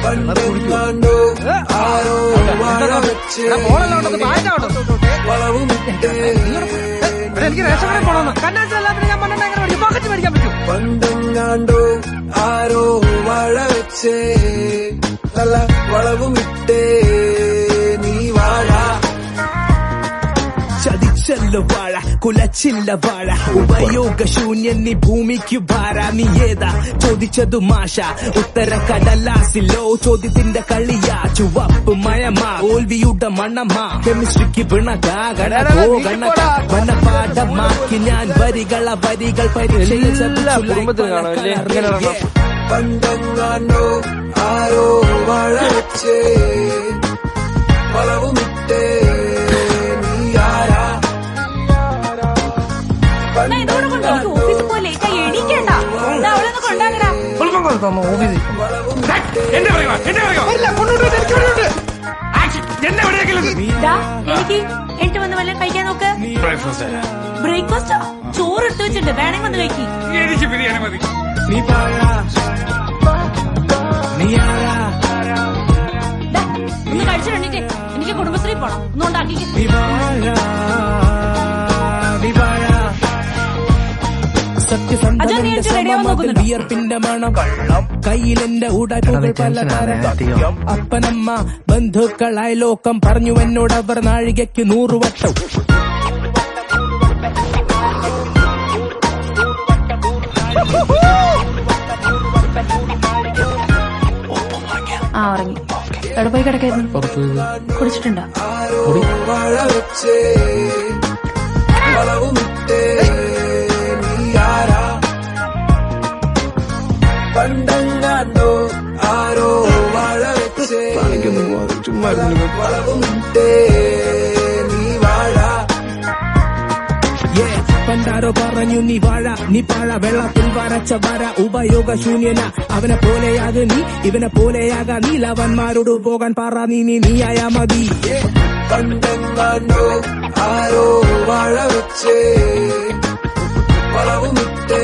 പണ്ടെങ്ങാണ്ടോ ആരോ വാഴ വെച്ച് വളവുമിട്ടേ പണ്ടെങ്ങാണ്ടോ ആരോ വാഴ വെച്ച് നല്ല വളവുമിട്ടേ നീ വാഴ ചതിച്ചല്ല വാഴ കുലച്ചില്ല വാഴ ഉപയോഗശൂന്യൻ നീ ഭൂമിക്ക് ഭാര നീ ഏതാ ചോദിച്ചതു മാഷ ഉത്തര കടലാസിലോ ചോദ്യത്തിന്റെ കളിയാ ചുവപ്പ് മഴമാ തോൽവിയുടെ മണമാ കെമിസ്ട്രിക്ക് പിണകാകണ മനപാഠമാക്കി ഞാൻ വരികൾ പരീക്ഷയിൽ പണ്ടെങ്ങാണ്ടോ ആരോ വാഴ വെച്ച് വളവുമിട്ടേ എനിക്ക് എട്ട് വന്ന് വല്ലതും കഴിക്കാൻ നോക്ക്. ബ്രേക്ക്ഫാസ്റ്റാ? ചോറ് എടുത്തു വെച്ചിട്ടുണ്ട്, വേണമെങ്കിൽ വന്ന് കഴിക്കും. എനിക്ക് ബിരിയാണി മതി. ഒന്ന് കഴിച്ചിട്ടുണ്ടെങ്കിൽ എനിക്ക് കുടുംബശ്രീ പോണം, ഒന്നും ഉണ്ടാക്കി. വിയർപ്പിന്റെ മണം കയ്യിലെന്റെ ഊടാറ്റുകൾ പലതരം അപ്പനമ്മ ബന്ധുക്കളായ ലോകം പറഞ്ഞു എന്നോട് അവർ നാഴികയ്ക്ക് 100 വട്ടം. ഉറങ്ങി എവിടെ പോയി കിടക്കായിരുന്നു? കുടിച്ചിട്ടുണ്ടോ? പണ്ടെങ്ങാണ്ടോ ആരോ വാഴ വെച്ച് വളവുമിട്ടേ നീ വാഴ. പണ്ടാരോ പറഞ്ഞു നീ വാഴ നീ പാഴ വെള്ളത്തിൽ വരച്ച വര ഉപയോഗശൂന്യന അവനെ പോലെയാക നീ ഇവനെ പോലെയാക നീലവന്മാരോട് പോകാൻ പറ നീയായ മതി. പണ്ടെങ്ങാണ്ടോ ആരോ വാഴ വെച്ച് വളവുമിട്ടേ